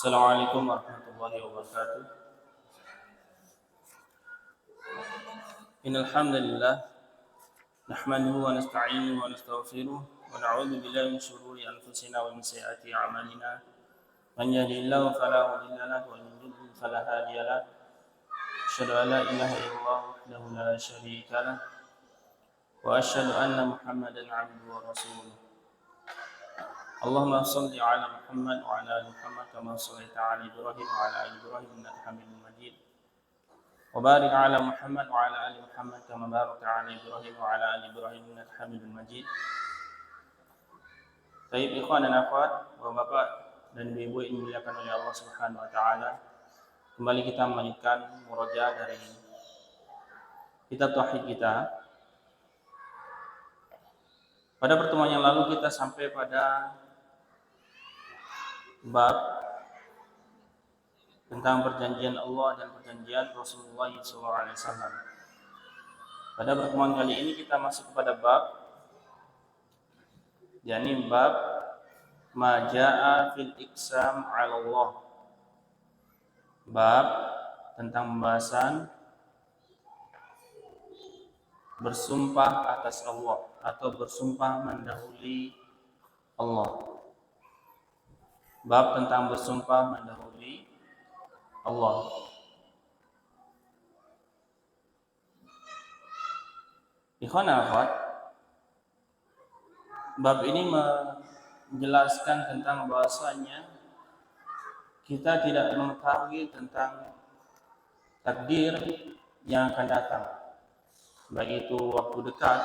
Assalamualaikum warahmatullahi wabarakatuh. Innal hamdalillah nahmaduhu wa nasta'inuhu wa nastaghfiruh wa na'udzu billahi min shururi anfusina wa min sayyiati a'malina. Man yahdihillahu fala mudilla lahu wa man yudlil fala hadiya lahu. Asyhadu an la ilaha illallah wahdahu la syarika lahu wa asyhadu anna Muhammadan 'abduhu wa rasuluh. Allahumma shalli ala Muhammad wa ala ali Muhammad kama shallaita ala Ibrahim wa ala ali Ibrahim innaka Hamidum Majid. Wa barik ala Muhammad wa ala ali Muhammad kama barakta ala Ibrahim wa ala ali Ibrahim innaka Hamidum Majid. Baik ikhwan dan akhwat, Bapak dan Ibu yang dimuliakan oleh Allah Subhanahu wa taala. Kembali kita melanjutkan murojaah dari kitab tauhid kita. Pada pertemuan yang lalu kita sampai pada bab tentang perjanjian Allah dan perjanjian Rasulullah SAW. Pada pertemuan kali ini kita masuk kepada bab, yakni bab Maja'a fil iqsam 'ala Allah. Bab tentang pembahasan bersumpah atas Allah atau bersumpah mendahului Allah. Bab tentang bersumpah mendahului Allah. Ikhwan dan akhwat, bab ini menjelaskan tentang bahwasanya kita tidak mengetahui tentang takdir yang akan datang, baik itu waktu dekat,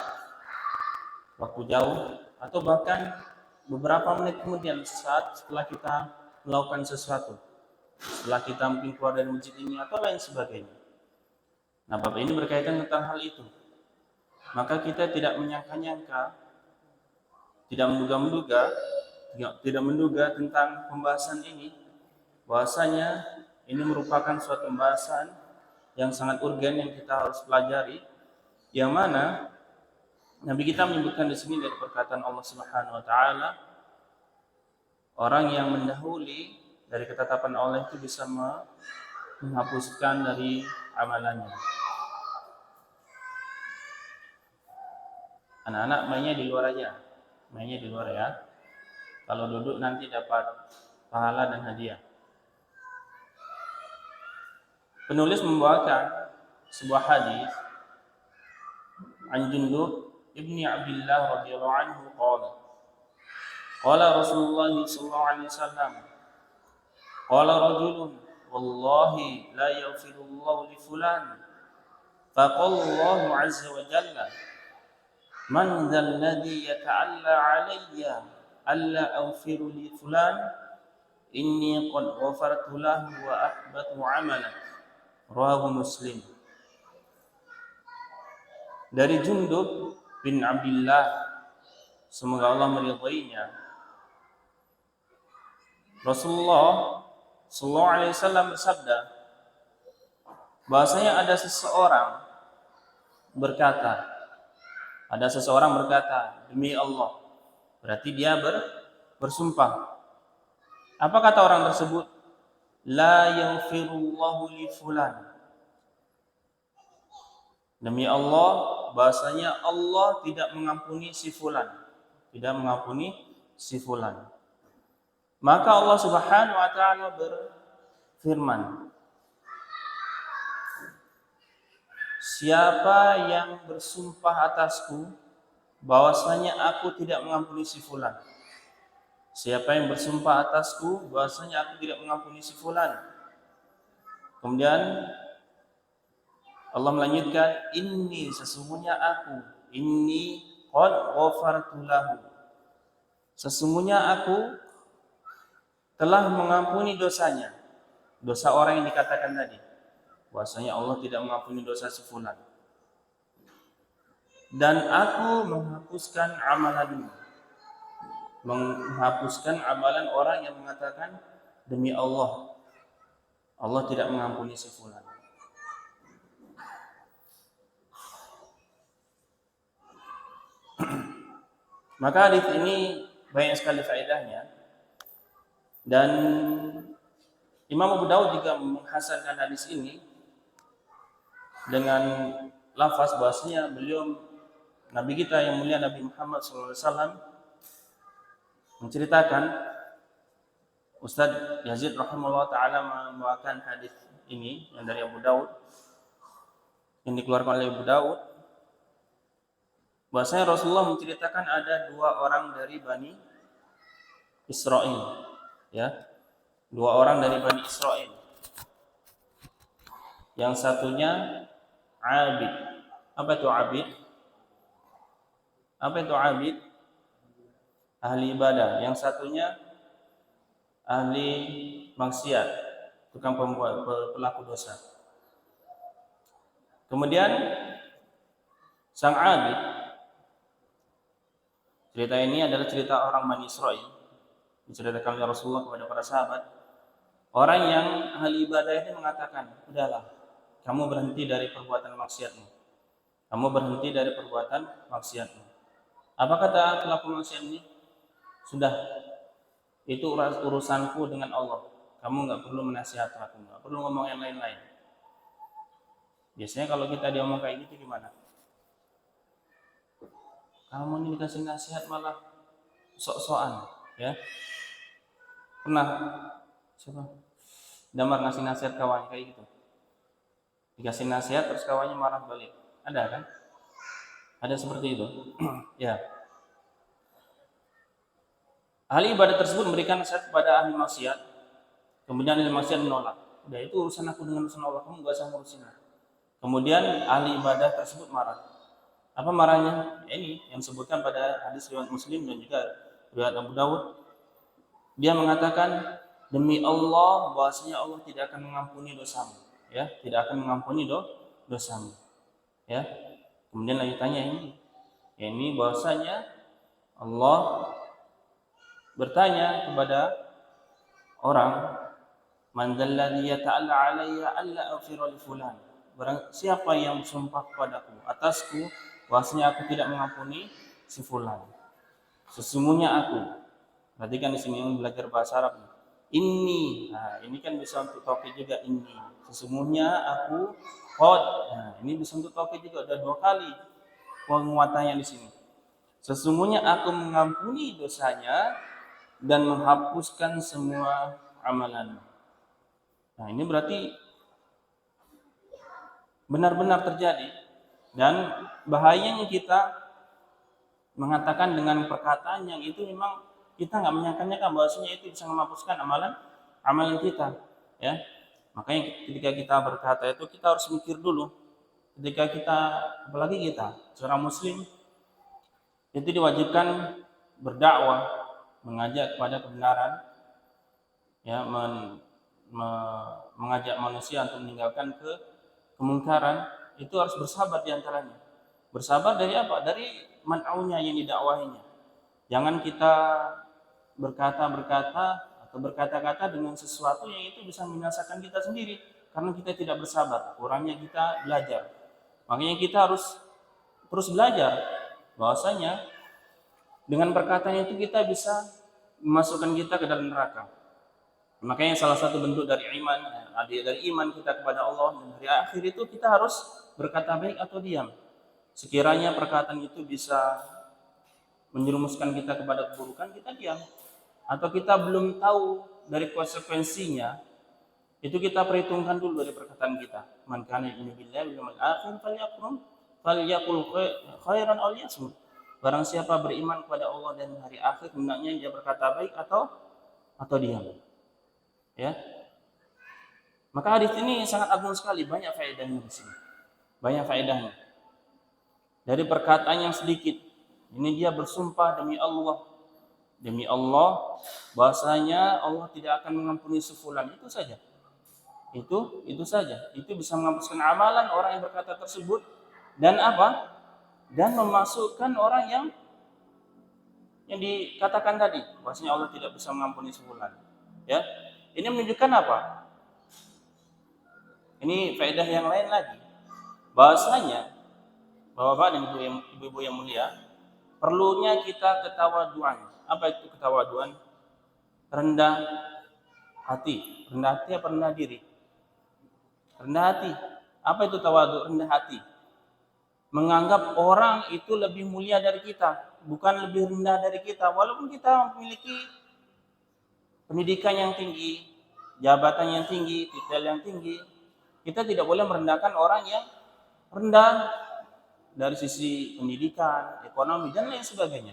waktu jauh, atau bahkan beberapa menit kemudian setelah kita melakukan sesuatu, setelah kita mungkin keluar dari masjid ini atau lain sebagainya. Nah, bab ini berkaitan tentang hal itu. Maka kita tidak menyangka-nyangka, tidak menduga tentang pembahasan ini, bahwasanya ini merupakan suatu pembahasan yang sangat urgen yang kita harus pelajari, yang mana Nabi kita menyebutkan di sini dari perkataan Allah Subhanahu wa taala, orang yang mendahului dari ketetapan Allah itu bisa menghapuskan dari amalannya. Anak-anak mainnya di luar aja. Mainnya di luar ya. Kalau duduk nanti dapat pahala dan hadiah. Penulis membawakan sebuah hadis an Jundub ibni Abdullah radhiyallahu anhu qala Rasulullah sallallahu alaihi wasallam qala rajulun wallahi la yaghfirullahu li fulan faqala Allah azza wa jalla man dhal ladhi yata'alla alayya alla aghfiru li fulan inni qad ghafartu lahu wa ahbatu 'amalan rawahu Muslim. Dari Jundub bin Abdullah, semoga Allah meridainya, Rasulullah sallallahu alaihi wasallam bersabda bahwasanya ada seseorang berkata demi Allah, berarti dia bersumpah. Apa kata orang tersebut? La yaghfirullahu li fulan. Demi Allah, bahasanya Allah tidak mengampuni si fulan. Maka Allah Subhanahu wa taala berfirman, siapa yang bersumpah atasku bahwasanya aku tidak mengampuni si fulan. Siapa yang bersumpah atasku bahwasanya aku tidak mengampuni si fulan. Kemudian Allah melanjutkan, sesungguhnya aku, qad ghafartu lahu. Sesungguhnya aku telah mengampuni dosanya. Dosa orang yang dikatakan tadi, bahwasanya Allah tidak mengampuni dosa si fulan. Dan aku menghapuskan amalan orang yang mengatakan demi Allah tidak mengampuni si fulan. Maka hadis ini banyak sekali faedahnya, dan Imam Abu Daud juga menghasankan hadis ini dengan lafaz bahwasanya beliau Nabi kita yang mulia Nabi Muhammad SAW menceritakan, Ustaz Yazid rahimahullah ta'ala membawakan hadis ini yang dari Abu Daud, yang dikeluarkan oleh Abu Daud, bahwasanya Rasulullah menceritakan ada 2 orang dari Bani Israel, ya, 2 orang dari Bani Israel. Yang satunya abid. Apa itu abid? Apa itu abid? Ahli ibadah. Yang satunya ahli maksiat, tukang pelaku dosa. Kemudian sang abid, cerita ini adalah cerita orang Bani Israel, diceritakan oleh Rasulullah kepada para sahabat. Orang yang ahli ibadah ini mengatakan, udahlah, kamu berhenti dari perbuatan maksiatmu. Kamu berhenti dari perbuatan maksiatmu. Apa kata pelaku maksiat ini? Sudah, itu urusanku dengan Allah. Kamu nggak perlu menasihati aku, nggak perlu ngomong yang lain-lain. Biasanya kalau kita diomong kayak gitu gimana? Kamu ini dikasih nasihat malah sok-sokan, ya? Pernah siapa? Damar ngasih nasihat kawannya kayak gitu. Dikasih nasihat terus kawannya marah balik. Ada kan? Ada seperti itu. Ya. Ahli ibadah tersebut memberikan nasihat kepada ahli maksiat. Kemudian ahli maksiat menolak. Udah, itu urusan aku dengan urusan Allah, kamu gak usah ngurusin. Kemudian ahli ibadah tersebut marah. Apa marahnya? Ini yang disebutkan pada hadis riwayat Muslim dan juga riwayat Abu Dawud. Dia mengatakan, demi Allah bahwasanya Allah tidak akan mengampuni dosamu, ya, tidak akan mengampuni dosamu, ya. Kemudian lanjutannya ini bahwasanya Allah bertanya kepada orang, man dzalladzi yata'alla 'alayya alla aghfira li fulan. Barang siapa yang bersumpah kepadaku atasku bahwasanya aku tidak mengampuni si fulan. Sesungguhnya aku. Perhatikan di sini yang belajar bahasa Arab. Inni. Nah, ini kan bisa untuk taukid juga inni. Sesungguhnya aku qad. Nah, ini bisa untuk taukid juga, ada 2 kali penguatannya di sini. Sesungguhnya aku mengampuni dosanya dan menghapuskan semua amalan. Nah, ini berarti benar-benar terjadi, dan bahayanya kita mengatakan dengan perkataan yang itu memang kita nggak menyangka-nyangka bahwasanya itu bisa menghapuskan amalan kita, ya. Makanya ketika kita berkata itu kita harus mikir dulu. Ketika kita, apalagi kita seorang muslim, itu diwajibkan berdakwah, mengajak kepada kebenaran, ya, mengajak manusia untuk meninggalkan kemungkaran. Itu harus bersabar diantaranya. Bersabar dari apa? Dari man'aunya yang didakwahinya. Jangan kita berkata atau berkata-kata dengan sesuatu yang itu bisa membinasakan kita sendiri karena kita tidak bersabar, kurangnya kita belajar. Makanya kita harus terus belajar bahwasanya dengan perkataan itu kita bisa memasukkan kita ke dalam neraka. Makanya salah satu bentuk dari iman, dari iman kita kepada Allah dan hari akhir itu kita harus berkata baik atau diam. Sekiranya perkataan itu bisa menjerumuskan kita kepada keburukan, kita diam. Atau kita belum tahu dari konsekuensinya, itu kita perhitungkan dulu dari perkataan kita. Man kana yu'minu billahi wal yawmil akhir falyaqul khairan aw liyasmut. Barang siapa beriman kepada Allah dan hari akhir, hendaknya dia berkata baik atau diam. Ya. Maka hadis ini sangat agung sekali, banyak faedahnya di sini. Banyak faedahnya. Dari perkataan yang sedikit, ini dia bersumpah demi Allah bahasanya Allah tidak akan mengampuni sefulan, itu saja. Itu saja. Itu bisa menghapuskan amalan orang yang berkata tersebut, dan apa? Dan memasukkan orang yang dikatakan tadi, bahasanya Allah tidak bisa mengampuni sefulan. Ya. Ini menunjukkan apa? Ini faedah yang lain lagi. Bahasanya Bapak-bapak dan ibu-ibu yang mulia, perlunya kita ketawaduan. Apa itu ketawaduan? Rendah hati. Rendah hati apa rendah diri? Rendah hati. Apa itu tawadhu? Rendah hati. Menganggap orang itu lebih mulia dari kita, bukan lebih rendah dari kita. Walaupun kita memiliki pendidikan yang tinggi, jabatan yang tinggi, titel yang tinggi, kita tidak boleh merendahkan orang yang rendah dari sisi pendidikan, ekonomi dan lain sebagainya.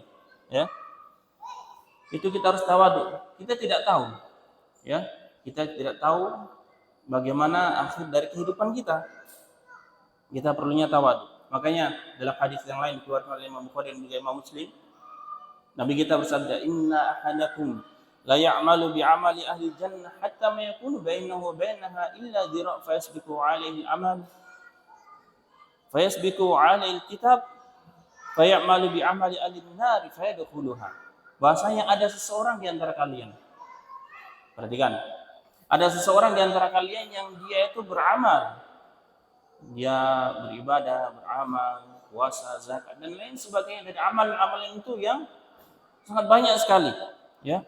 Ya, itu kita harus tawadhu. Kita tidak tahu, ya, kita tidak tahu bagaimana akhir dari kehidupan kita. Kita perlunya tawadhu. Makanya dalam hadis yang lain dikeluarkan oleh Imam Bukhari dan juga Imam Muslim, Nabi kita bersabda, "Inna ahadakum la ya'malu bi'amali ahli jannah hatta ma yakunu bainahu wa bainaha illa dhira' fayasbiqu 'alaihi al-amal fayasbiqu 'alaihi al-kitab fayamalu bi'amali ahli an-nar fayadkhuluha." Bahasanya ada seseorang di antara kalian. Perhatikan. Ada seseorang di antara kalian yang dia itu beramal. Dia beribadah, beramal, puasa, zakat dan lain sebagainya dari amalan-amalan itu yang sangat banyak sekali, ya.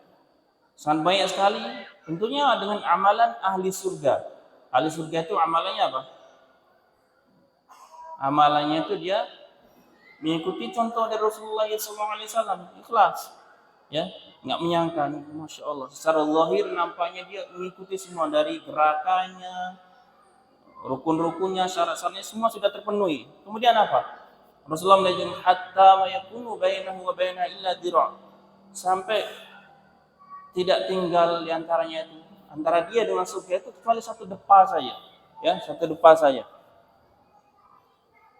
Sangat banyak sekali tentunya dengan amalan ahli surga. Ahli surga itu amalannya apa? Amalannya itu dia mengikuti contoh dari Rasulullah SAW, ikhlas, ya, nggak menyangka, masya Allah, secara zahir nampaknya dia mengikuti semua dari gerakannya, rukun-rukunnya, syarat-syaratnya semua sudah terpenuhi. Kemudian apa? Rasulullah mengajarkan hatta ma yakunu bainahu wa bainaha illa dhira', sampai tidak tinggal di antaranya itu, antara dia dengan surga itu kecuali satu depa saja, ya, satu depa saja.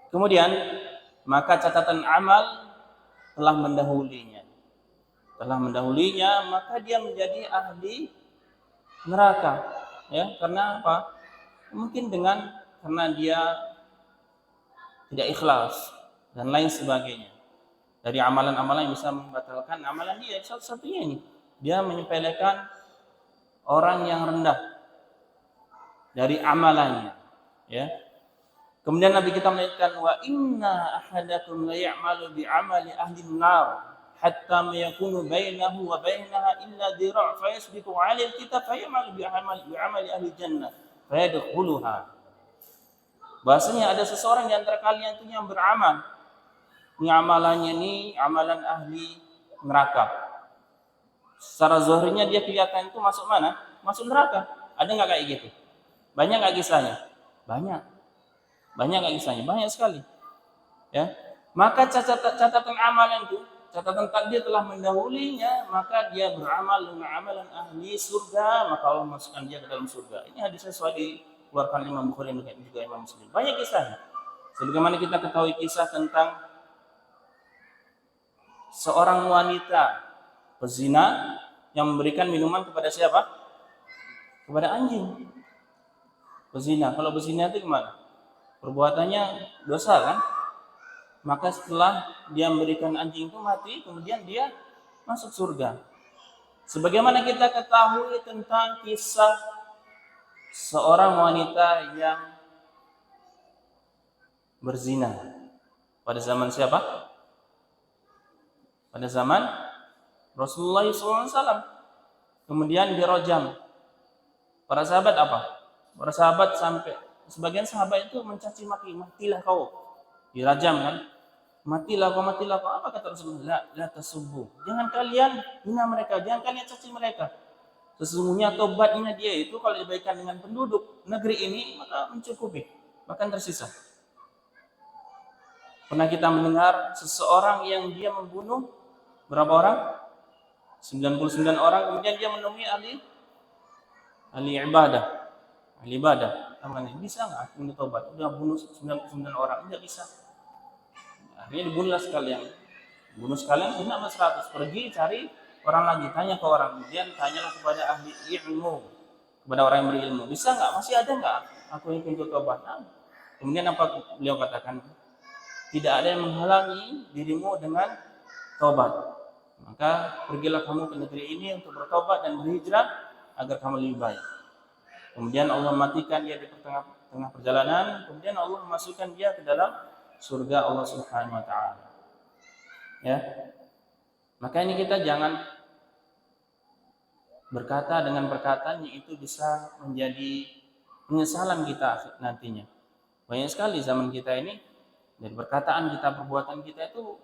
Kemudian maka catatan amal telah mendahulinya, maka dia menjadi ahli neraka, ya. Karena apa? Mungkin karena dia tidak ikhlas dan lain sebagainya. Dari amalan-amalan yang bisa membatalkan amalan dia, satu-satunya ini, dia menyepelekan orang yang rendah dari amalannya, ya. Kemudian Nabi kita menyatakan, wa inna ahadakum la ya'malu bi amali ahli an-nar hatta ma yakunu bainahu wa bainaha illa dhira' fa yasbiqu 'alaihi al-kitab fa ya'malu bi amali ahli jannah fa yadkhuluha. Bahasanya ada seseorang di antara kalian itu yang beramal. Ini amalannya ini amalan ahli neraka. Secara zahirnya dia kelihatan itu masuk mana? Masuk neraka. Ada nggak kayak gitu? Banyak nggak kisahnya? Banyak. Banyak nggak kisahnya? Banyak sekali. Ya. Maka catatan amalan itu, catatan takdir telah mendahulinya, maka dia beramal dengan amalan ahli surga, maka Allah masukkan dia ke dalam surga. Ini hadis sesuai dikeluarkan Imam Bukhari dan juga Imam Muslim. Banyak kisahnya. Sebagaimana kita ketahui kisah tentang seorang wanita pezina yang memberikan minuman kepada siapa? Kepada anjing. Pezina. Kalau pezina itu gimana? Perbuatannya dosa kan? Maka setelah dia memberikan anjing itu mati, kemudian dia masuk surga. Sebagaimana kita ketahui tentang kisah seorang wanita yang berzina pada zaman siapa? Pada zaman Rasulullah SAW. Kemudian dirojam. Para sahabat apa? Para sahabat sampai sebagian sahabat itu mencaci maki, matilah kau, dirajam kan, matilah kau. Apa kata Rasulullah? La tasubbu, jangan kalian hina mereka, jangan kalian caci mereka. Sesungguhnya tobatnya dia itu kalau dibaikan dengan penduduk negeri ini maka mencukupi, bahkan tersisa. Pernah kita mendengar seseorang yang dia membunuh berapa orang? 99 orang, kemudian dia menemui ahli ibadah. Namanya, bisa nggak aku ini tobat? Udah bunuh 99 orang, nggak bisa. Akhirnya dibunuhlah sekalian. Bunuh sekalian, kena 100. Pergi cari orang lagi, tanya ke orang. Kemudian tanyalah kepada ahli ilmu, kepada orang yang berilmu. Bisa nggak? Masih ada nggak aku yang untuk tobat? Nah, kemudian apa beliau katakan? Tidak ada yang menghalangi dirimu dengan tobat. Maka pergilah kamu ke negeri ini untuk bertobat dan berhijrah agar kamu lebih baik. Kemudian Allah matikan dia di tengah perjalanan, kemudian Allah memasukkan dia ke dalam surga Allah Subhanahu wa taala. Ya. Maka ini kita jangan berkata dengan perkataan yang itu bisa menjadi penyesalan kita nantinya. Banyak sekali zaman kita ini dari perkataan kita, perbuatan kita itu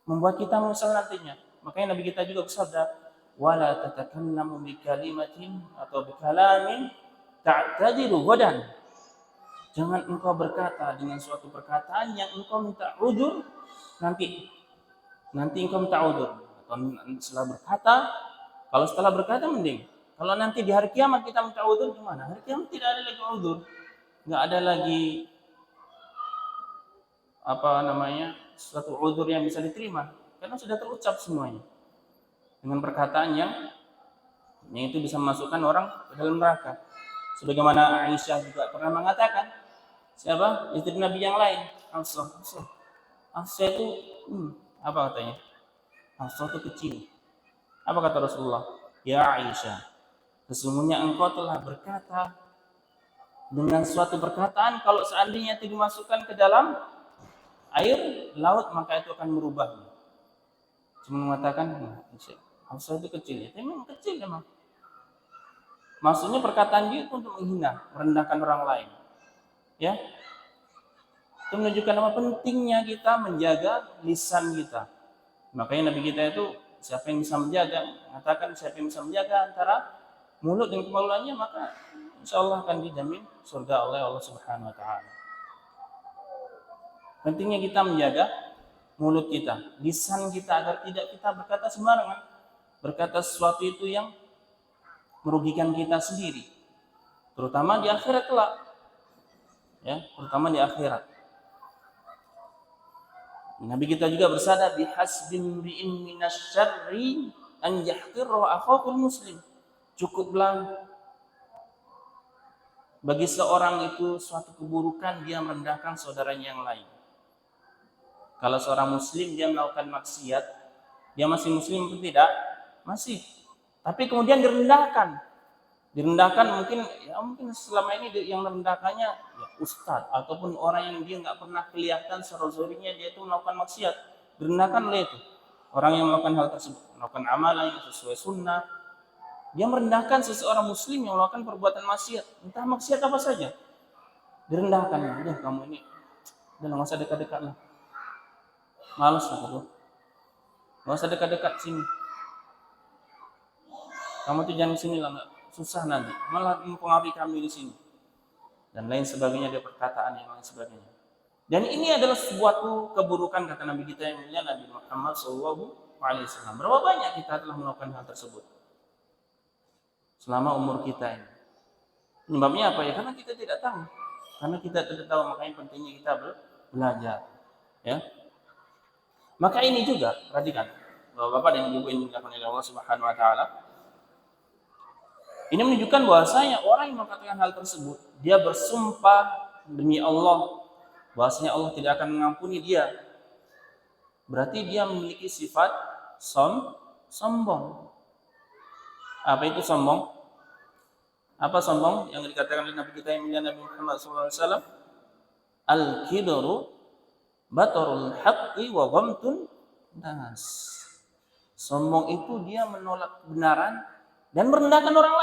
membuat kita menyesal nantinya. Makanya Nabi kita juga bersabda, "Wala tatakallamu bikalimatin atau bikalamin ta'tadiru ghadan." Jangan engkau berkata dengan suatu perkataan yang engkau minta udzur nanti engkau minta udzur. Kalau setelah berkata mending. Kalau nanti di hari kiamat kita minta udzur gimana? Hari kiamat tidak ada lagi udzur. Enggak ada lagi suatu udzur yang bisa diterima karena sudah terucap semuanya dengan perkataan yang itu bisa memasukkan orang ke dalam neraka. Sebagaimana Aisyah juga pernah mengatakan, siapa istri Nabi yang lain, Hafsah itu apa katanya? Hafsah itu kecil. Apa kata Rasulullah? Ya Aisyah, sesungguhnya engkau telah berkata dengan suatu perkataan kalau seandainya itu dimasukkan ke dalam air laut maka itu akan merubahnya. Cuma mengatakan, Hafsah itu kecil. Ya, memang kecil memang. Maksudnya perkataan dia itu untuk menghina, merendahkan orang lain. Ya. Itu menunjukkan apa pentingnya kita menjaga lisan kita. Makanya Nabi kita itu siapa yang bisa menjaga, mengatakan siapa yang bisa menjaga antara mulut dan kemaluannya maka insyaallah akan dijamin surga oleh Allah Subhanahu wa taala. Pentingnya kita menjaga mulut kita, lisan kita agar tidak kita berkata sembarangan, berkata sesuatu itu yang merugikan kita sendiri, terutama di akhirat kelak. Ya, terutama di akhirat. Nabi kita juga bersabda, "Bihasbin bi'in minasyarri an yahqirra akhahul muslim." Cukuplah bagi seorang itu suatu keburukan dia merendahkan saudaranya yang lain. Kalau seorang muslim dia melakukan maksiat, dia masih muslim atau tidak? Masih. Tapi kemudian direndahkan. Mungkin selama ini yang merendahkannya ya ustaz ataupun orang yang dia nggak pernah kelihatan secara zahirnya dia itu melakukan maksiat, direndahkan oleh itu. Orang yang melakukan hal tersebut, melakukan amalan yang sesuai sunnah, dia merendahkan seseorang muslim yang melakukan perbuatan maksiat, entah maksiat apa saja, direndahkan. Udah kamu ini, udah nggak usah dekat-dekat lah, malas aku, nggak usah dekat-dekat sini, kamu tuh jangan sini lah, nggak susah nanti, malah mempengaruhi kami di sini, dan lain sebagainya, dia perkataan yang lain sebagainya. Dan ini adalah suatu keburukan kata Nabi kita yang mulia Nabi Muhammad SAW. Berapa banyak kita telah melakukan hal tersebut selama umur kita ini? Penyebabnya apa ya? Karena kita tidak tahu. Makanya pentingnya kita belajar. Ya. Maka ini juga perhatikan, Bapak dan Ibu yang dimuliakan oleh Allah Subhanahu Wa Taala. Ini menunjukkan bahwasanya orang yang mengatakan hal tersebut, dia bersumpah demi Allah bahwasanya Allah tidak akan mengampuni dia. Berarti dia memiliki sifat sombong. Apa itu sombong? Apa sombong yang dikatakan oleh Nabi kita yang mulia Nabi Muhammad SAW? Al-kibru batarul haqqi wa ghamtun nas. Sombong itu dia menolak kebenaran dan merendahkan orang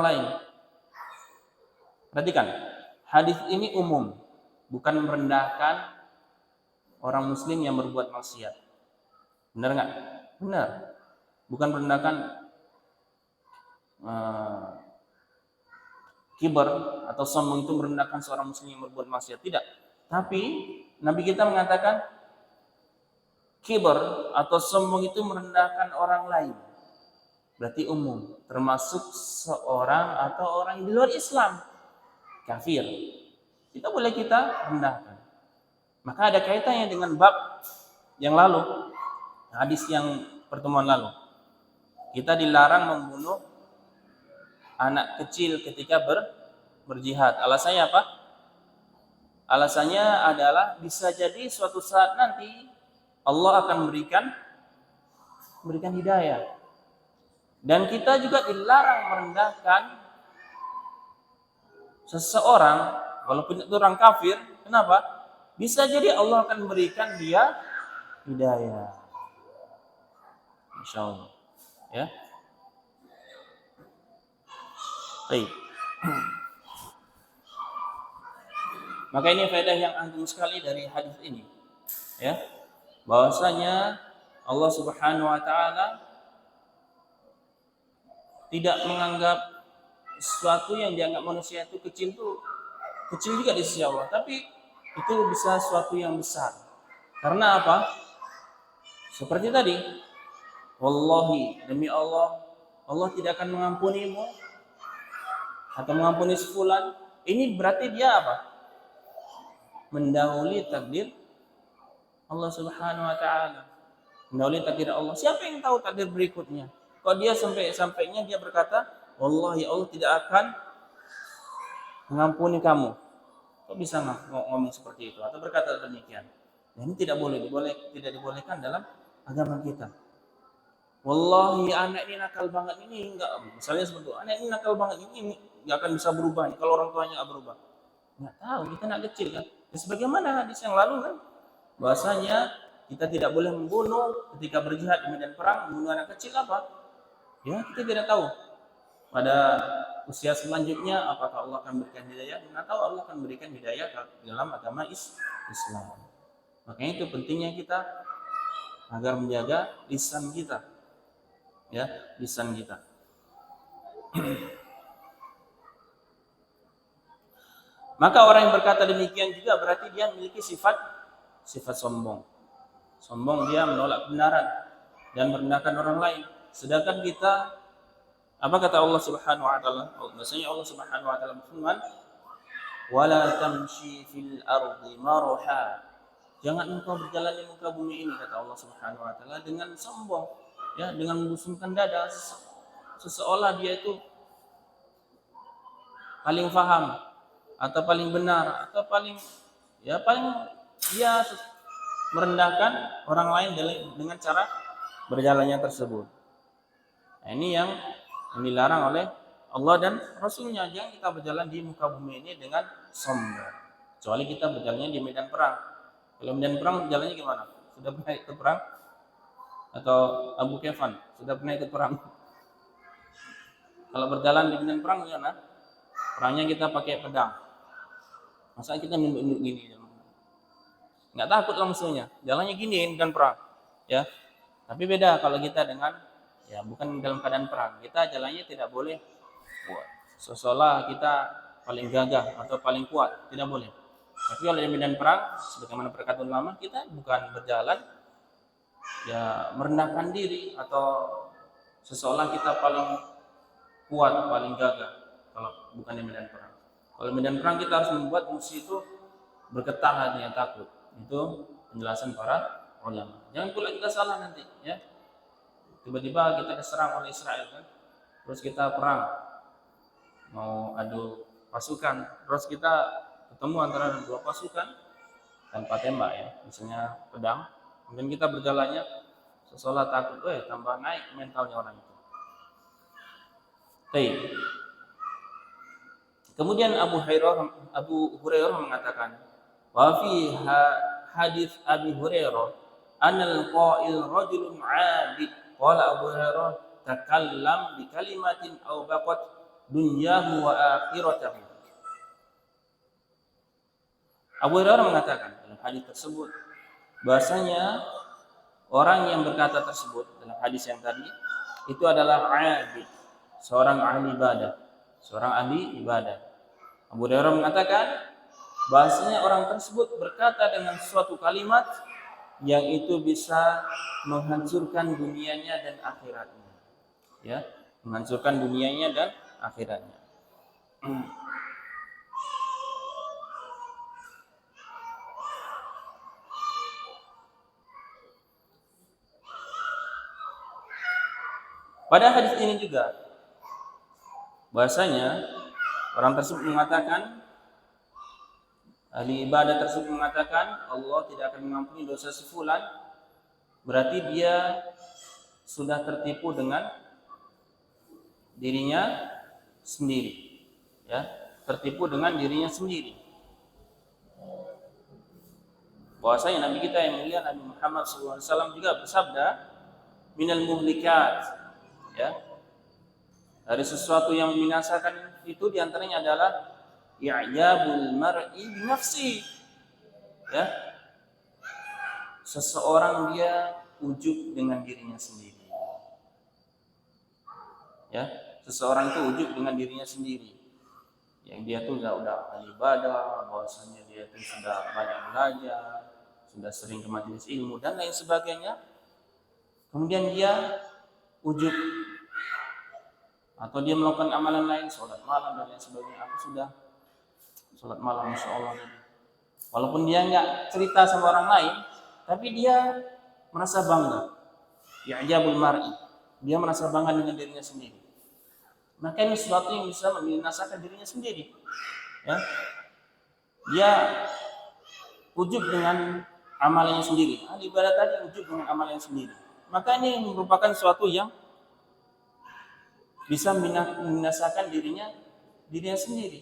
lain. Perhatikan, hadis ini umum, bukan merendahkan orang muslim yang berbuat maksiat. Benar nggak? Benar. Bukan merendahkan kibar atau sombong itu merendahkan seorang muslim yang berbuat maksiat. Tidak. Tapi Nabi kita mengatakan kibar atau sombong itu merendahkan orang lain. Berarti umum, termasuk seorang atau orang di luar Islam, kafir. Kita rendahkan. Maka ada kaitannya dengan bab yang lalu, hadis yang pertemuan lalu. Kita dilarang membunuh anak kecil ketika berjihad. Alasannya apa? Alasannya adalah bisa jadi suatu saat nanti Allah akan memberikan hidayah. Dan kita juga dilarang merendahkan seseorang walaupun itu orang kafir. Kenapa? Bisa jadi Allah akan memberikan dia hidayah. Insyaallah. Ya. Baik. Maka ini faedah yang agung sekali dari hadis ini, ya, bahwasanya Allah Subhanahu wa taala tidak menganggap sesuatu yang dianggap manusia itu kecil juga di sisi Allah, tapi itu bisa sesuatu yang besar. Karena apa? Seperti tadi, wallahi, demi Allah, Allah tidak akan mengampunimu atau mengampuni sefulan. Ini berarti dia apa? Mendahului takdir Allah Subhanahu wa taala. Mendahului takdir Allah. Siapa yang tahu takdir berikutnya? Kalau dia sampainya dia berkata, wallahi Allah tidak akan mengampuni kamu. Kok bisa ngomong seperti itu atau berkata demikian? Dan ini tidak dibolehkan dalam agama kita. Wallahi anak ini nakal banget ini enggak, misalnya seperti itu, anak ini nakal banget ini enggak akan bisa berubah nih, kalau orang tuanya enggak berubah. Enggak tahu, kita anak kecil kan. Ya, sebagaimana hadis yang lalu kan, bahwasanya kita tidak boleh membunuh ketika berjihad di medan perang, membunuh anak kecil apa? Ya, kita tidak tahu. Pada usia selanjutnya apakah Allah akan berikan hidayah? Atau Allah akan berikan hidayah dalam agama Islam. Makanya itu pentingnya kita agar menjaga lisan kita. Ya, lisan kita. Maka orang yang berkata demikian juga berarti dia memiliki sifat sombong. Sombong, dia menolak kebenaran dan merendahkan orang lain. Sedangkan kita, apa kata Allah Subhanahu wa taala? Maksudnya Allah Subhanahu wa taala berfirman, "Wala tamshi fil ardi marha." Jangan engkau berjalan di muka bumi ini, kata Allah Subhanahu wa taala, dengan sombong, ya, dengan membusungkan dada, seseolah dia itu paling paham atau paling benar atau paling dia merendahkan orang lain dengan cara berjalannya tersebut. Nah, ini yang dilarang oleh Allah dan Rasulnya. Jangan kita berjalan di muka bumi ini dengan sombong, kecuali kita berjalannya di medan perang. Kalau medan perang jalannya gimana? Sudah pernah ikut perang? Atau Abu Kefan sudah pernah ikut perang? Kalau berjalan di medan perang gimana? Perangnya kita pakai pedang. Masa kita nunduk-nunduk gini? Nggak takut lah musuhnya. Jalannya gini dan perang, ya. Tapi beda kalau kita dengan, ya, bukan dalam keadaan perang. Kita jalannya tidak boleh seolah kita paling gagah atau paling kuat, tidak boleh. Tapi kalau di medan perang, sebagaimana perkataan ulama, kita bukan berjalan ya merendahkan diri atau seolah kita paling kuat, paling gagah kalau bukan di medan perang. Kalau medan perang kita harus membuat musuh itu bergetar hatinya, takut. Itu penjelasan para ulama. Jangan pula kita salah nanti, ya. Tiba-tiba kita diserang oleh Israel kan, terus kita perang, mau adu pasukan, terus kita ketemu antara dua pasukan tanpa tembak, ya, misalnya pedang, kemudian kita berjalannya seolah takut, tambah naik mentalnya orang itu. Baik. Kemudian Abu Hurairah mengatakan, wa fi hadis Abi Hurairah anal qa'il rajulun 'abid. Qala Abu Hurairah, takallam bi kalimatin aw baqat dunyahu wa akhiratahu. Abu Hurairah mengatakan dalam hadis tersebut bahasanya orang yang berkata tersebut dalam hadis yang tadi itu adalah 'abid, seorang ahli ibadah. Abu Hurairah mengatakan bahasanya orang tersebut berkata dengan suatu kalimat yang itu bisa menghancurkan dunianya dan akhiratnya, ya, menghancurkan dunianya dan akhiratnya. Pada hadis ini juga bahasanya orang tersebut mengatakan, ahli ibadah tersebut mengatakan Allah tidak akan mengampuni dosa sefulan, berarti dia sudah tertipu dengan dirinya sendiri, ya, tertipu dengan dirinya sendiri. Bahwasanya Nabi kita yang mulia Nabi Muhammad SAW juga bersabda, minal muhlikat, ya, Dari sesuatu yang membinasakan itu diantaranya adalah i'jabul mar'i bi nafsi. Ya, seseorang dia ujub dengan dirinya sendiri. Ya, seseorang itu ujub dengan dirinya sendiri. Yang dia tuh udah ahli ibadah, bahwasanya dia itu sudah banyak belajar, sudah sering ke majelis ilmu dan lain sebagainya. Kemudian dia ujub atau dia melakukan amalan lain, sholat malam dan lain sebagainya. Aku sudah sholat malam, masya Allah. Walaupun dia nggak cerita sama orang lain, tapi dia merasa bangga. I'jabul mar'i, dia merasa bangga dengan dirinya sendiri. Maka ini sesuatu yang bisa membinasakan dirinya sendiri. Ya, dia ujub dengan amalannya sendiri. Ahli ibadah tadi ujub dengan amalannya sendiri. Maka ini merupakan sesuatu yang bisa membinasakan dirinya sendiri.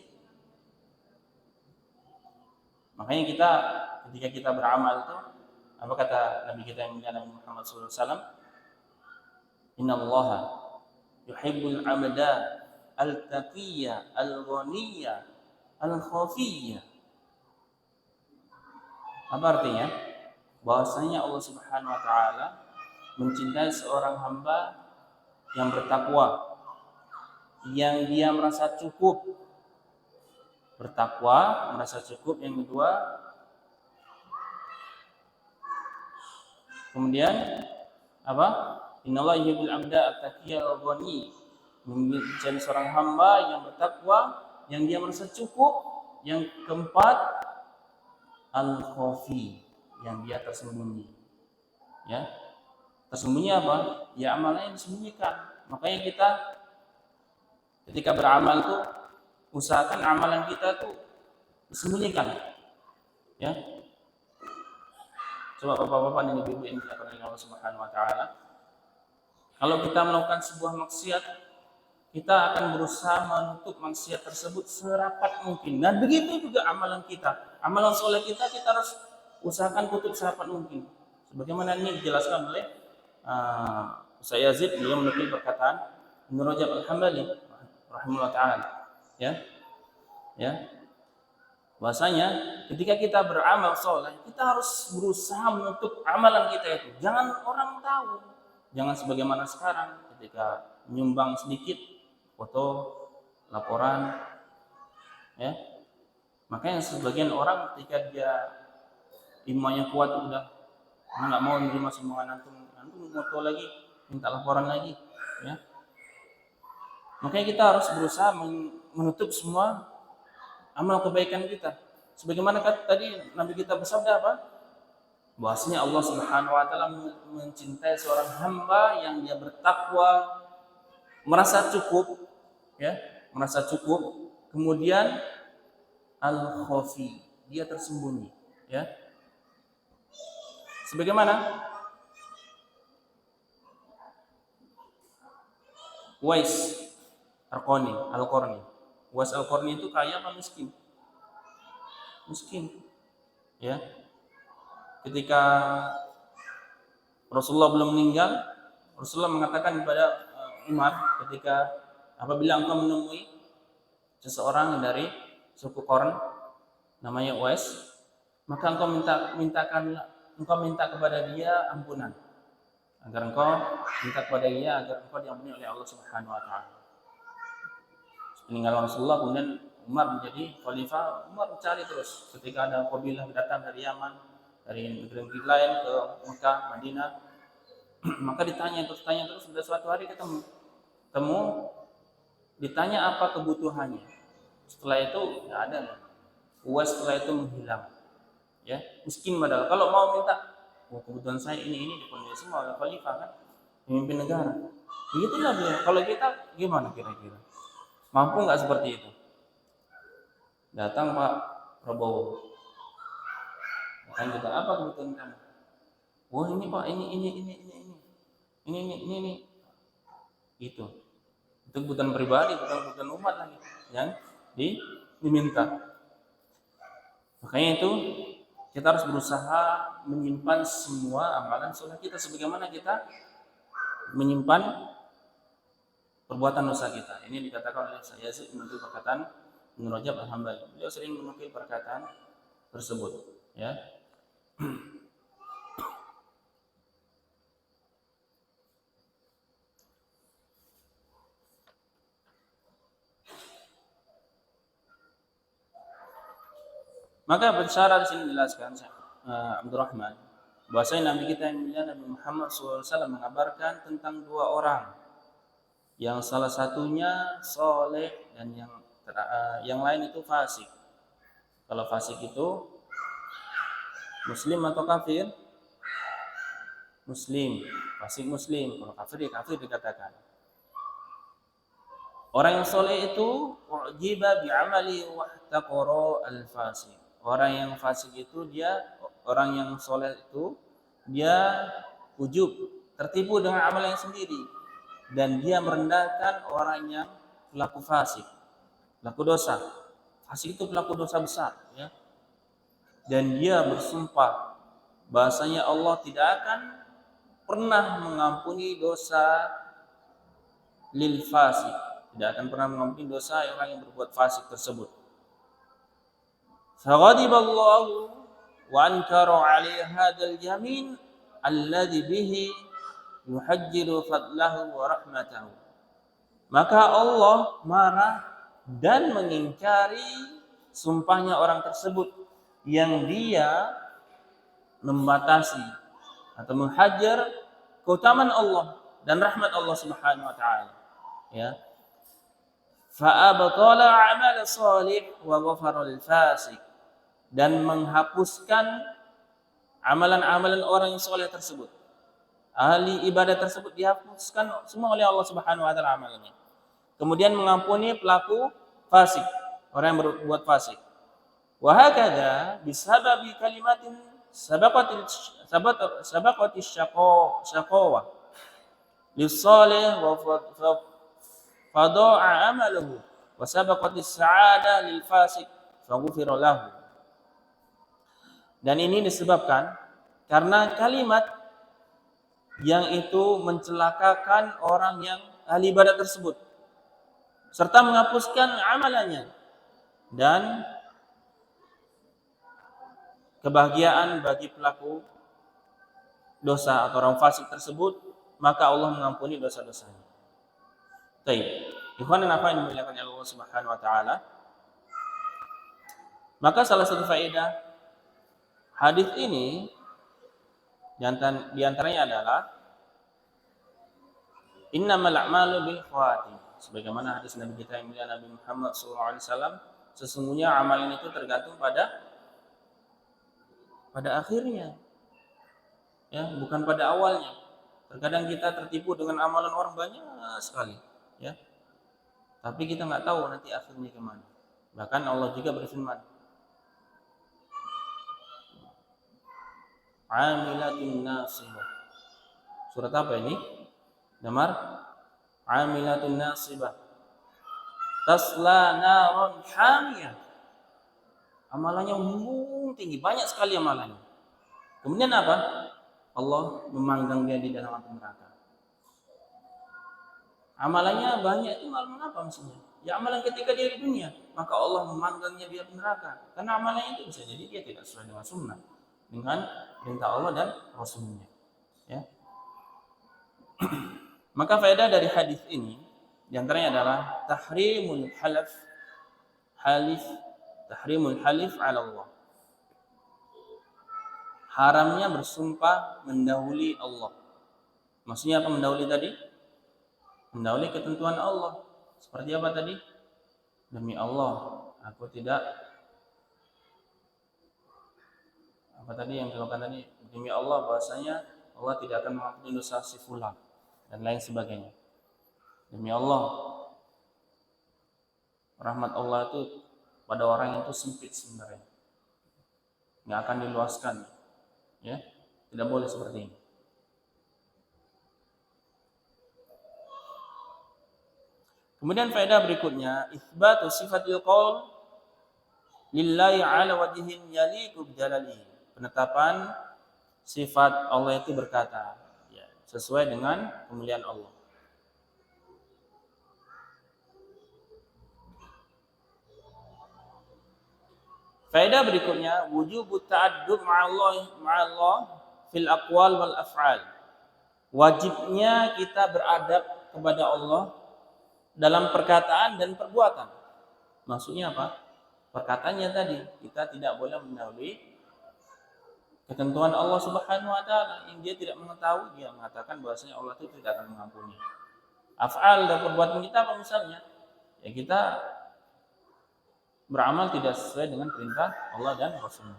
Makanya kita ketika kita beramal itu, apa kata Nabi kita yang mulia Nabi Muhammad SAW? Innallaha yuhibbul 'abda al-taqiyya al-ghaniyya al-khafiyya. Apa artinya? Bahwasanya Allah Subhanahu wa taala mencintai seorang hamba yang bertakwa, yang dia merasa cukup. Bertakwa, merasa cukup. Yang kedua, kemudian apa? Innallaha yuhibbul 'abda at-taqiyya al-ghani. Menjadi seorang hamba yang bertakwa, yang dia merasa cukup. Yang keempat, al-khafi, yang dia tersembunyi. Ya. Tersembunyi apa? Ya amalnya yang disembunyikan. Makanya kita ketika beramal tuh usahakan amalan kita tuh disembunyikan. Ya. Coba bapak-bapak dan ibu-ibu yang dimuliakan oleh Allah Subhanahu wa taala. Kalau kita melakukan sebuah maksiat, kita akan berusaha menutup maksiat tersebut serapat mungkin. Dan begitu juga amalan kita. Amalan soleh kita harus usahakan tutup serapat mungkin. Sebagaimana ini dijelaskan oleh Ustaz Yazid, beliau menukil perkataan Ibnu Rajab Al-Hambali rahimahullah taala. Ya. Bahwasanya ketika kita beramal soleh, kita harus berusaha menutup amalan kita itu. Jangan orang tahu. Jangan sebagaimana sekarang ketika menyumbang sedikit, foto, laporan, ya. Makanya sebagian orang ketika dia imannya kuat udah nggak mau menerima sumbangan antum foto lagi, minta laporan lagi, ya. Makanya kita harus berusaha menutup semua amal kebaikan kita. Sebagaimana tadi Nabi kita bersabda apa? Bahwasanya Allah Subhanahu wa taala mencintai seorang hamba yang dia bertakwa, merasa cukup, ya, merasa cukup. Kemudian al-khafi, dia tersembunyi, ya. Sebagaimana Uwais Al-Qarni. Uwais Al-Qarni itu kaya apa miskin? Miskin. Ya. Ketika Rasulullah belum meninggal, Rasulullah mengatakan kepada Umar, ketika apabila engkau menemui seseorang dari suku Qarn namanya Uwais, maka engkau minta kepada dia ampunan. Agar engkau minta kepada dia agar engkau diampuni oleh Allah Subhanahu wa taala. Meninggal Rasulullah, kemudian Umar menjadi khalifah. Umar mencari terus ketika ada kabilah datang dari Yaman, dari negeri lain ke Mekah, Madinah. Maka ditanya terus, sudah suatu hari ketemu, ditanya apa kebutuhannya. Setelah itu nggak ada. Uwais setelah itu menghilang. Ya, miskin padahal. Kalau mau minta, kebutuhan saya ini dipenuhi semua oleh khalifah kan, pemimpin negara. Begitulah dia. Kalau kita gimana kira-kira? Mampu nggak seperti itu? Datang Pak Prabowo. Kan kita apa kebutuhan kamu? Wah ini Pak, ini. Itu kebutuhan pribadi, bukan kebutuhan umat lagi yang diminta. Makanya itu kita harus berusaha menyimpan semua amalan soleh kita sebagaimana kita menyimpan perbuatan dosa kita. Ini dikatakan oleh Yazid menukil perkataan Ibnu Rajab Al-Hambali. Beliau sering menukil perkataan tersebut, ya. Maka bersyarat di sini dijelaskan Abdurrahman bahwasanya Nabi kita yang mulia Nabi Muhammad SAW mengabarkan tentang dua orang yang salah satunya soleh dan yang lain itu fasik. Kalau fasik itu muslim atau kafir? Muslim, fasik muslim. Kalau kafir ya kafir dikatakan. Orang yang soleh itu ujiba bi'amali wahtaqara al-fasik. Orang yang fasik itu orang yang soleh itu dia ujub, tertipu dengan amalan yang sendiri, dan dia merendahkan orang yang pelaku fasik, pelaku dosa. Fasik itu pelaku dosa besar, ya. Dan dia bersumpah bahasanya Allah tidak akan pernah mengampuni dosa lil fasik, tidak akan pernah mengampuni dosa orang yang berbuat fasik tersebut. Faghadiballahu wa ankara 'alaihi hadzal yamin alladhi bihi yuhajjiru fadlahu wa rahmatahu. Maka Allah marah dan mengingkari sumpahnya orang tersebut yang dia membatasi atau menghajar keutamaan Allah dan rahmat Allah Subhanahu wa taala, ya. Fa abtala 'amal salih wa ghafara lil fasik, dan menghapuskan amalan-amalan orang yang soleh tersebut. Ahli ibadah tersebut dihapuskan semua oleh Allah Subhanahu wa taala amalannya. Kemudian mengampuni pelaku fasik, orang yang berbuat fasik. Wa hakadha bisababi kalimatin sabaqati syaqawa lis-salih wa fada'a amaluhu wa sabaqati sa'ada lil fasik faghfira lahu. Dan ini disebabkan karena kalimat yang itu mencelakakan orang yang ahli ibadah tersebut serta menghapuskan amalannya, dan kebahagiaan bagi pelaku dosa atau orang fasik tersebut, maka Allah mengampuni dosa-dosanya. Baik, ikhwan dan akhwat yang dimuliakan Allah Subhanahu wa taala. Maka salah satu faedah hadis ini di antaranya adalah innamal a'malu bil khawatim. Sebagaimana hadis Nabi kita yang mulia Nabi Muhammad SAW, sesungguhnya amalan itu tergantung pada akhirnya, ya, bukan pada awalnya. Terkadang kita tertipu dengan amalan orang banyak sekali, ya, tapi kita nggak tahu nanti akhirnya kemana. Bahkan Allah juga berfirman, amilatun nasibah. Surat apa ini? Damar amilatun nasibah tasla naron hamiyah. Amalannya tinggi, banyak sekali amalannya. Kemudian apa? Allah memanggang dia di dalam api neraka. Amalannya banyak, itu amalan apa maksudnya? Ya amalan ketika dia di dunia, maka Allah memanggangnya di api neraka. Karena amalannya itu bisa jadi dia tidak sesuai dengan sunnah, dengan perintah Allah dan Rasulnya, ya. Maka faedah dari hadis ini diantaranya adalah tahrimul halif ala Allah. Haramnya bersumpah mendahului Allah. Maksudnya apa mendahului tadi? Mendahului ketentuan Allah. Seperti apa tadi? Demi Allah, aku tidak apa tadi yang dilakukan tadi? Demi Allah, bahasanya Allah tidak akan mengampuni dosa si fulan dan lain sebagainya. Demi Allah, rahmat Allah itu pada orang yang itu sempit sebenarnya, nggak akan diluaskan, ya. Tidak boleh seperti ini. Kemudian faedah berikutnya, itsbatu sifatil qaul lillahi ala wajhin yaliqu bijalalihi. Penetapan sifat Allah itu berkata, ya, sesuai dengan kemuliaan Allah. Faedah berikutnya, wujub ta'addub ma'allah fil aqwal wal af'al. Wajibnya kita beradab kepada Allah dalam perkataan dan perbuatan. Maksudnya apa? Perkataannya tadi, kita tidak boleh mendahului ketentuan Allah Subhanahu wa taala yang dia tidak mengetahui. Dia mengatakan bahwasanya Allah itu tidak akan mengampuni. Af'al dan perbuatan kita apa misalnya? Ya kita beramal tidak sesuai dengan perintah Allah dan Rasulnya.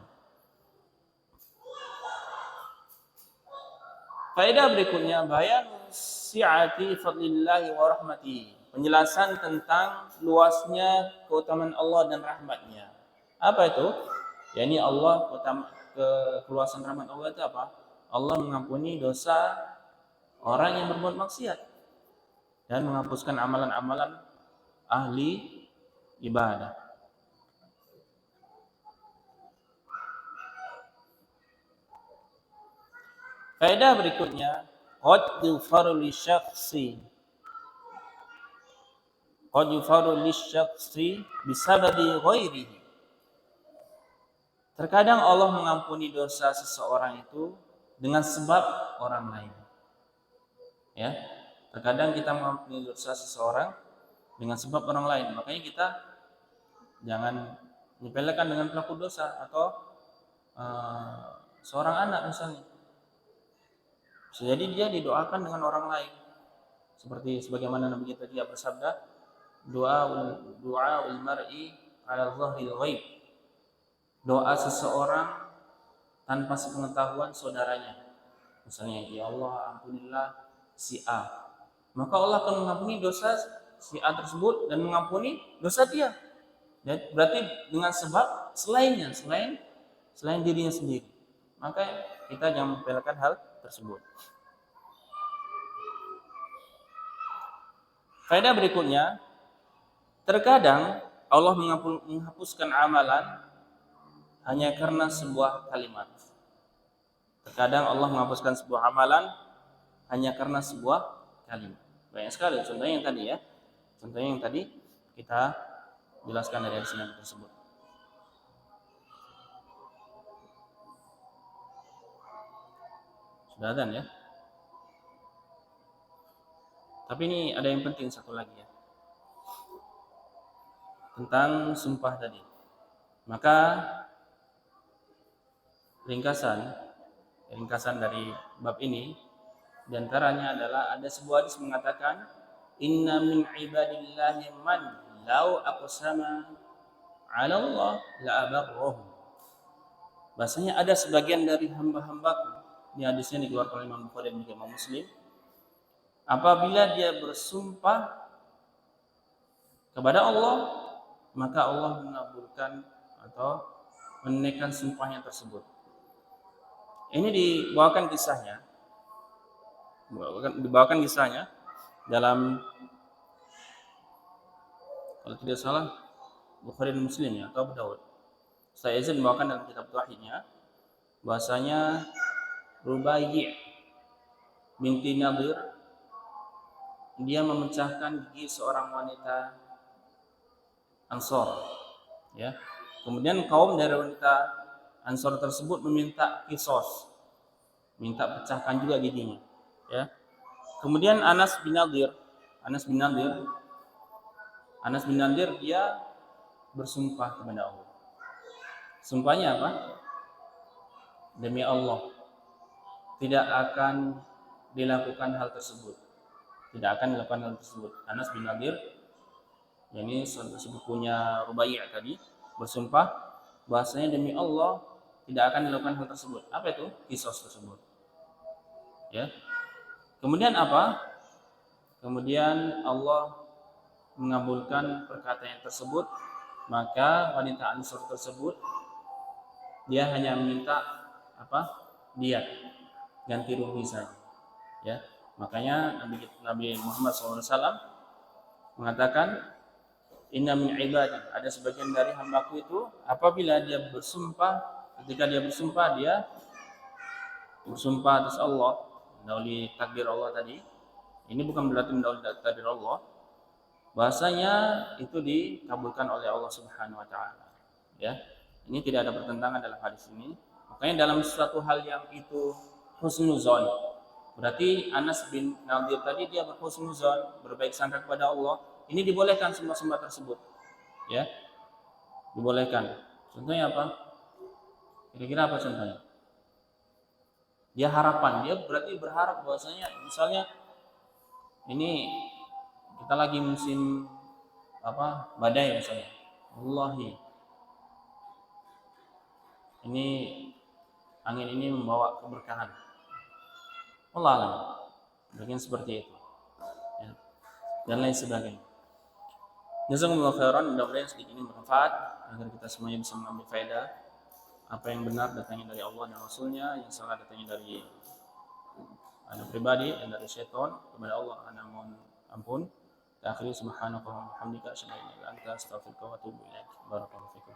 Faedah berikutnya, bayan si'ati fadlillahi wa rahmati. Penjelasan tentang luasnya keutamaan Allah dan rahmatnya. Apa itu? Yani Allah, keluasan rahmat Allah itu apa? Allah mengampuni dosa orang yang berbuat maksiat dan menghapuskan amalan-amalan ahli ibadah. Faedah berikutnya, qad yufaru lisyakhsi bisababi ghairihi. Terkadang Allah mengampuni dosa seseorang itu dengan sebab orang lain. Ya, terkadang kita mengampuni dosa seseorang dengan sebab orang lain. Makanya kita jangan menyepelekan dengan pelaku dosa atau seorang anak misalnya. Bisa jadi dia didoakan dengan orang lain. Seperti sebagaimana Nabi kita dia bersabda, doa mar'i ala dhahril ghaib. Doa seseorang tanpa sepengetahuan saudaranya. Misalnya, ya Allah ampunilah si A. Maka Allah akan mengampuni dosa si A tersebut dan mengampuni dosa dia. Dan berarti dengan sebab selain dirinya sendiri. Maka kita jangan menyepelekan hal tersebut. Faedah berikutnya, terkadang Allah menghapuskan amalan hanya karena sebuah kalimat. Terkadang Allah menghapuskan sebuah amalan hanya karena sebuah kalimat. Banyak sekali contohnya yang tadi ya. Contohnya yang tadi kita jelaskan dari hadis Nabi tersebut. Sudah ada ya. Tapi ini ada yang penting satu lagi ya. Tentang sumpah tadi. Maka ringkasan dari bab ini diantaranya adalah ada sebuah hadis mengatakan inna min ibadillahi man law aqsama 'ala Allah la abarrahu. Bahasanya ada sebagian dari hamba-hambaku, ini hadisnya dikeluarkan oleh Imam Bukhari dan Imam Muslim, apabila dia bersumpah kepada Allah maka Allah mengabulkan atau menunaikan sumpahnya tersebut. Ini dibawakan kisahnya dalam, kalau tidak salah, Bukhari dan Muslim ya, atau Abu Dawud. Saya izin membawakan dalam kitab Tauhidnya bahasanya Rubai' binti Nadir dia memecahkan gigi seorang wanita Ansor ya. Kemudian kaum dari wanita Ansor tersebut meminta kisos, minta pecahkan juga giginya ya. Kemudian Anas bin Nadir dia bersumpah kepada Allah. Sumpahnya apa? Demi Allah tidak akan dilakukan hal tersebut. Anas bin Nadir, yakni sepupunya Rubai' tadi, bersumpah bahasanya demi Allah tidak akan dilakukan hal tersebut. Apa itu? Kisos tersebut. Ya. Kemudian apa? Kemudian Allah mengabulkan perkataan tersebut, maka wanita Ansor tersebut dia hanya meminta apa? Diat, ganti rugi saja. Ya. Makanya Nabi Muhammad SAW mengatakan inna min ibadi, ada sebagian dari hambaku itu apabila dia bersumpah, ketika dia bersumpah atas Allah, mendahului takdir Allah tadi. Ini bukan berarti mendahului takdir Allah, bahasanya itu dikabulkan oleh Allah Subhanahu wa taala. Ya. Ini tidak ada pertentangan dalam hadis ini. Makanya dalam suatu hal yang itu husnuzon, berarti Anas bin Nadir tadi dia berhusnuzon, berbaik sangka kepada Allah. Ini dibolehkan semua tersebut, ya, dibolehkan. Contohnya apa? Kira-kira apa contohnya? Dia harapan, dia berarti berharap bahwasanya misalnya ini kita lagi musim badai misalnya, wallahi ini angin ini membawa keberkahan, Allah alam, bagian seperti itu, ya, dan lain sebagainya. Jazakumullah khairan, mudah-mudahan sedikit ini bermanfaat agar kita semuanya bisa mengambil faedah. Apa yang benar datangnya dari Allah dan Rasulnya, yang salah datangnya dari ana pribadi dan dari syaitan. Kepada Allah ana mohon ampun. Akhirnya subhanaka wa bihamdika asyhadu an la ilaha illa anta astaghfiruka wa atubu ilaik. Barakallahu fikum.